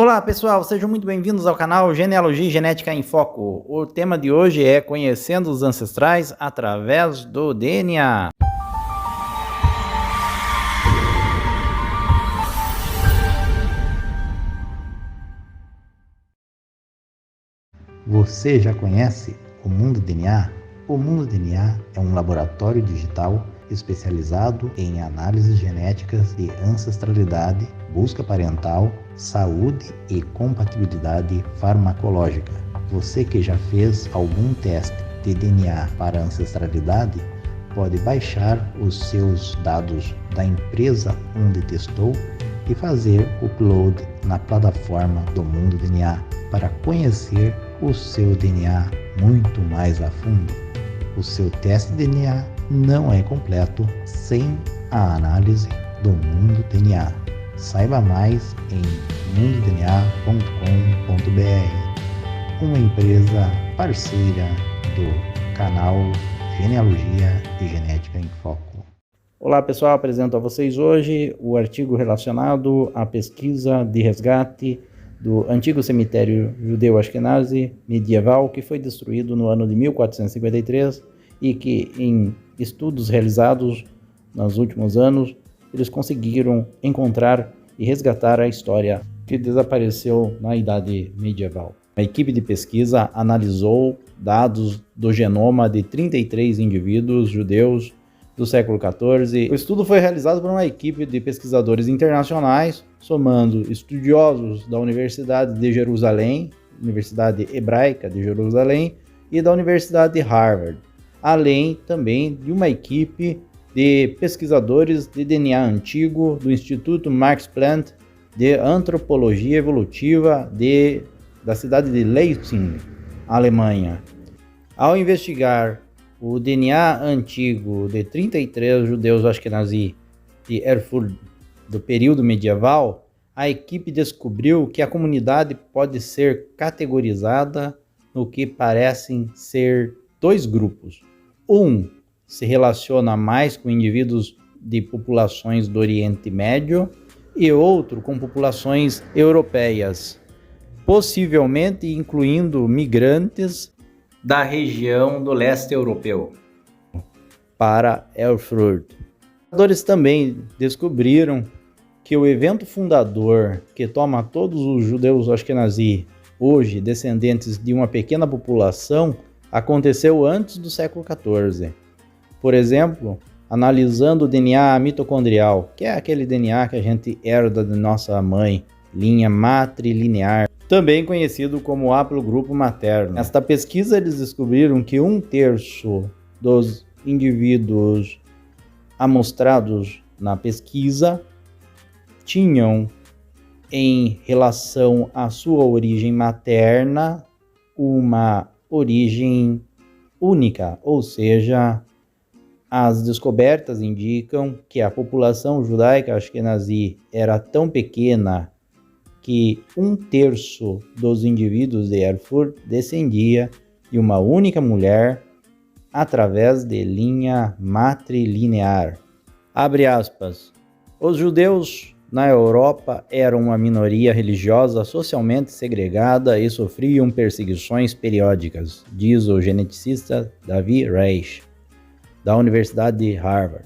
Olá pessoal, sejam muito bem-vindos ao canal Genealogia e Genética em Foco. O tema de hoje é conhecendo os ancestrais através do DNA. Você já conhece o Mundo DNA? O Mundo DNA é um laboratório digital especializado em análises genéticas de ancestralidade, busca parental, saúde e compatibilidade farmacológica. Você que já fez algum teste de DNA para ancestralidade pode baixar os seus dados da empresa onde testou e fazer o upload na plataforma do Mundo DNA para conhecer o seu DNA muito mais a fundo. O seu teste de DNA não é completo sem a análise do Mundo DNA. Saiba mais em mundodna.com.br, uma empresa parceira do canal Genealogia e Genética em Foco. Olá pessoal, apresento a vocês hoje o artigo relacionado à pesquisa de resgate do antigo cemitério judeu-ashkenazi medieval que foi destruído no ano de 1453 e que, em estudos realizados nos últimos anos, eles conseguiram encontrar e resgatar a história que desapareceu na Idade Medieval. A equipe de pesquisa analisou dados do genoma de 33 indivíduos judeus do século XIV. O estudo foi realizado por uma equipe de pesquisadores internacionais, somando estudiosos da Universidade de Jerusalém, Universidade Hebraica de Jerusalém e da Universidade de Harvard, além também de uma equipe de pesquisadores de DNA antigo do Instituto Max Planck de Antropologia Evolutiva da cidade de Leipzig, Alemanha. Ao investigar o DNA antigo de 33 judeus ashkenazi de Erfurt do período medieval, a equipe descobriu que a comunidade pode ser categorizada no que parecem ser dois grupos. Um se relaciona mais com indivíduos de populações do Oriente Médio e outro com populações europeias, possivelmente incluindo migrantes da região do leste europeu para Erfurt. Os pesquisadores também descobriram que o evento fundador que toma todos os judeus ashkenazi, hoje descendentes de uma pequena população, aconteceu antes do século XIV. Por exemplo, analisando o DNA mitocondrial, que é aquele DNA que a gente herda de nossa mãe, linha matrilinear, também conhecido como haplogrupo materno. Nesta pesquisa, eles descobriram que 1/3 dos indivíduos amostrados na pesquisa tinham, em relação à sua origem materna, uma origem única, ou seja, as descobertas indicam que a população judaica ashkenazi era tão pequena que 1/3 dos indivíduos de Erfurt descendia de uma única mulher através de linha matrilinear. Abre aspas. Os judeus na Europa eram uma minoria religiosa socialmente segregada e sofriam perseguições periódicas, diz o geneticista David Reich, da Universidade de Harvard.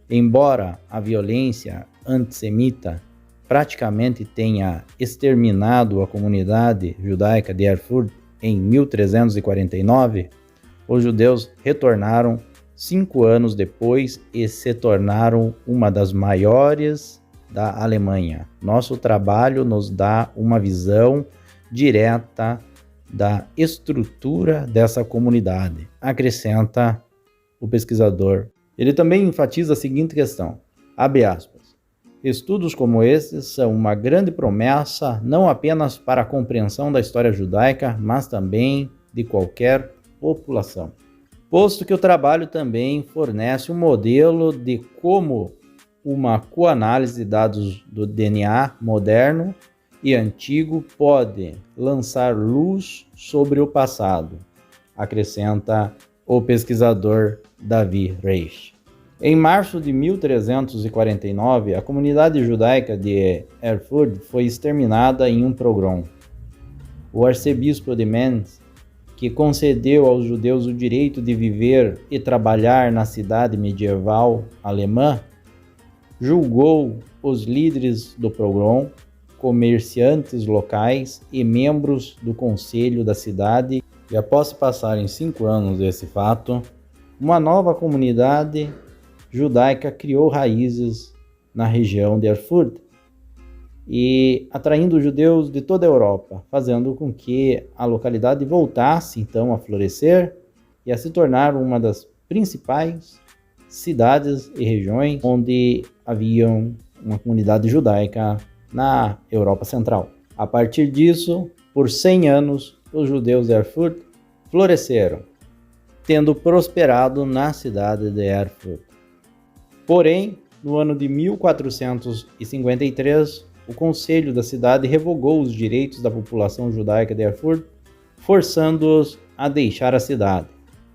Embora a violência antissemita praticamente tenha exterminado a comunidade judaica de Erfurt em 1349, os judeus retornaram 5 anos depois e se tornaram uma das maiores da Alemanha. Nosso trabalho nos dá uma visão direta da estrutura dessa comunidade, acrescenta o pesquisador. Ele também enfatiza a seguinte questão, abre aspas, estudos como esses são uma grande promessa não apenas para a compreensão da história judaica, mas também de qualquer população. Posto que o trabalho também fornece um modelo de como uma coanálise de dados do DNA moderno e antigo pode lançar luz sobre o passado, acrescenta o pesquisador David Reich. Em março de 1349, a comunidade judaica de Erfurt foi exterminada em um pogrom. O arcebispo de Mainz, que concedeu aos judeus o direito de viver e trabalhar na cidade medieval alemã, julgou os líderes do pogrom, comerciantes locais e membros do conselho da cidade, e após se passarem 5 anos desse fato, uma nova comunidade judaica criou raízes na região de Erfurt e atraindo judeus de toda a Europa, fazendo com que a localidade voltasse então a florescer e a se tornar uma das principais cidades e regiões onde haviam uma comunidade judaica na Europa Central. A partir disso, por 100 anos, os judeus de Erfurt floresceram, tendo prosperado na cidade de Erfurt. Porém, no ano de 1453, o conselho da cidade revogou os direitos da população judaica de Erfurt, forçando-os a deixar a cidade.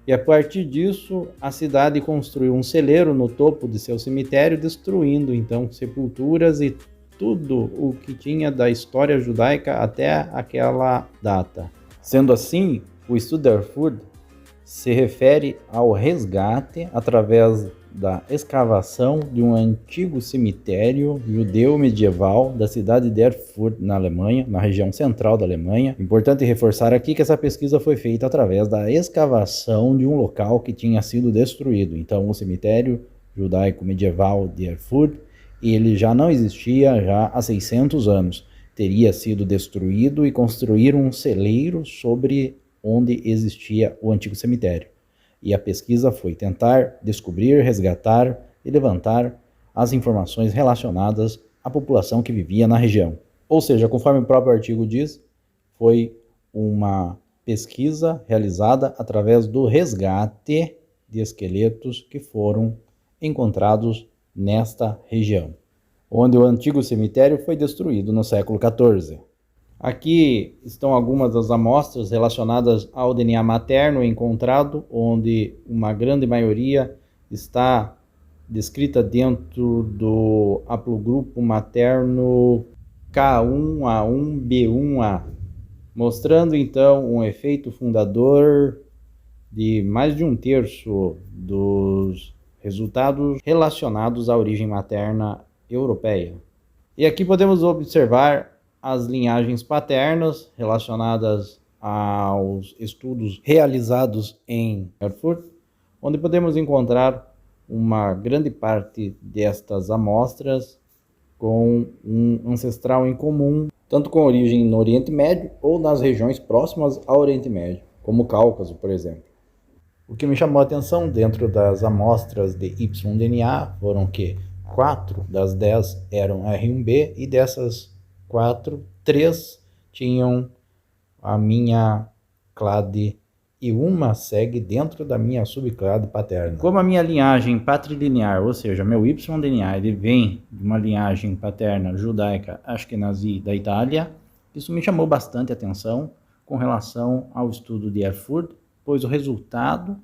E a partir disso, a cidade construiu um celeiro no topo de seu cemitério, destruindo então sepulturas e tudo o que tinha da história judaica até aquela data. Sendo assim, o estudo de Erfurt se refere ao resgate através da escavação de um antigo cemitério judeu medieval da cidade de Erfurt, na Alemanha, na região central da Alemanha. Importante reforçar aqui que essa pesquisa foi feita através da escavação de um local que tinha sido destruído. Então, o cemitério judaico medieval de Erfurt, ele já não existia já há 600 anos. Teria sido destruído e construíram um celeiro sobre onde existia o antigo cemitério. E a pesquisa foi tentar descobrir, resgatar e levantar as informações relacionadas à população que vivia na região. Ou seja, conforme o próprio artigo diz, foi uma pesquisa realizada através do resgate de esqueletos que foram encontrados nesta região, onde o antigo cemitério foi destruído no século XIV. Aqui estão algumas das amostras relacionadas ao DNA materno encontrado, onde uma grande maioria está descrita dentro do haplogrupo materno K1A1B1A, mostrando então um efeito fundador de mais de 1/3 dos resultados relacionados à origem materna europeia. E aqui podemos observar as linhagens paternas relacionadas aos estudos realizados em Erfurt, onde podemos encontrar uma grande parte destas amostras com um ancestral em comum, tanto com origem no Oriente Médio ou nas regiões próximas ao Oriente Médio, como o Cáucaso, por exemplo. O que me chamou a atenção dentro das amostras de Y-DNA foram que 4 das 10 eram R1b e dessas 4, 3 tinham a minha clade e uma segue dentro da minha subclade paterna. Como a minha linhagem patrilinear, ou seja, meu Y-DNA, ele vem de uma linhagem paterna judaica Ashkenazi da Itália, isso me chamou bastante atenção com relação ao estudo de Erfurt, pois o resultado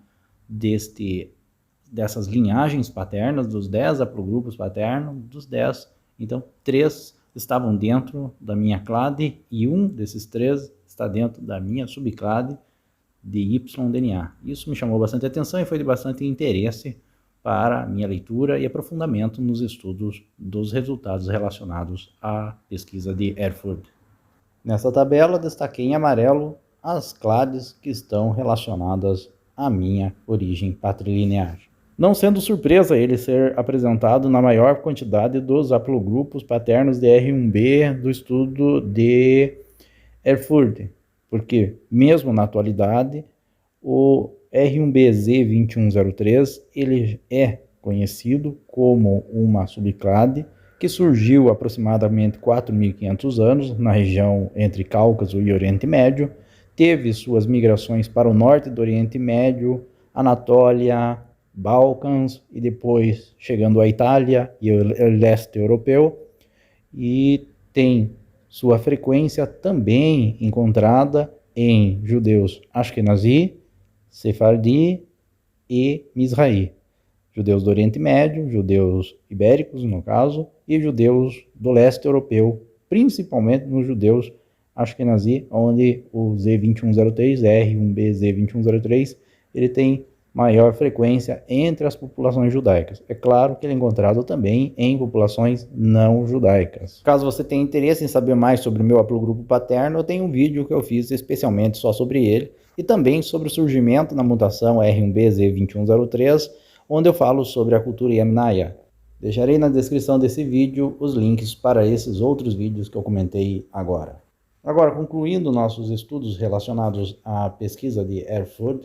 dessas linhagens paternas, dos 10 haplogrupos paternos, dos 10, então 3 estavam dentro da minha clade e um desses 3 está dentro da minha subclade de Y-DNA. Isso me chamou bastante atenção e foi de bastante interesse para minha leitura e aprofundamento nos estudos dos resultados relacionados à pesquisa de Erfurt. Nessa tabela, destaquei em amarelo as clades que estão relacionadas à minha origem patrilinear. Não sendo surpresa ele ser apresentado na maior quantidade dos haplogrupos paternos de R1b do estudo de Erfurt, porque mesmo na atualidade o R1bZ2103 ele é conhecido como uma subclade que surgiu há aproximadamente 4.500 anos na região entre Cáucaso e Oriente Médio, teve suas migrações para o norte do Oriente Médio, Anatólia, Balcãs e depois chegando à Itália e o leste europeu, e tem sua frequência também encontrada em judeus Ashkenazi, Sefardi e Mizrahi. judeus do Oriente Médio, judeus ibéricos, no caso, e judeus do leste europeu, principalmente nos judeus Ashkenazi, onde o Z2103, R1B Z2103, ele tem maior frequência entre as populações judaicas. É claro que ele é encontrado também em populações não judaicas. Caso você tenha interesse em saber mais sobre o meu haplogrupo paterno, eu tenho um vídeo que eu fiz especialmente só sobre ele, e também sobre o surgimento da mutação R1B Z2103, onde eu falo sobre a cultura Yamnaya. Deixarei na descrição desse vídeo os links para esses outros vídeos que eu comentei agora. Agora, concluindo nossos estudos relacionados à pesquisa de Erfurt,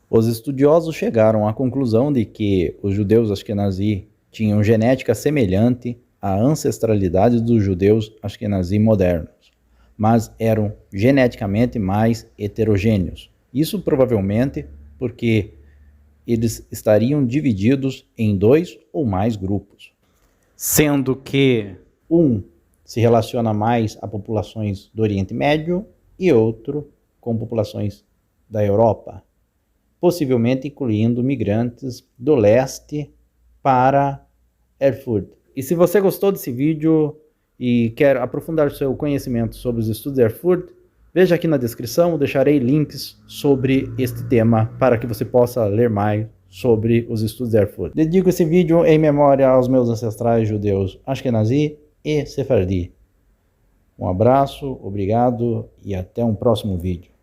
os estudiosos chegaram à conclusão de que os judeus Ashkenazi tinham genética semelhante à ancestralidade dos judeus Ashkenazi modernos, mas eram geneticamente mais heterogêneos. Isso provavelmente porque eles estariam divididos em 2 ou mais grupos, sendo que um se relaciona mais a populações do Oriente Médio e outro com populações da Europa, possivelmente incluindo migrantes do leste para Erfurt. E se você gostou desse vídeo e quer aprofundar seu conhecimento sobre os estudos de Erfurt, veja aqui na descrição, eu deixarei links sobre este tema para que você possa ler mais sobre os estudos de Erfurt. Dedico esse vídeo em memória aos meus ancestrais judeus Ashkenazi e Sefardi. Um abraço, obrigado e até um próximo vídeo.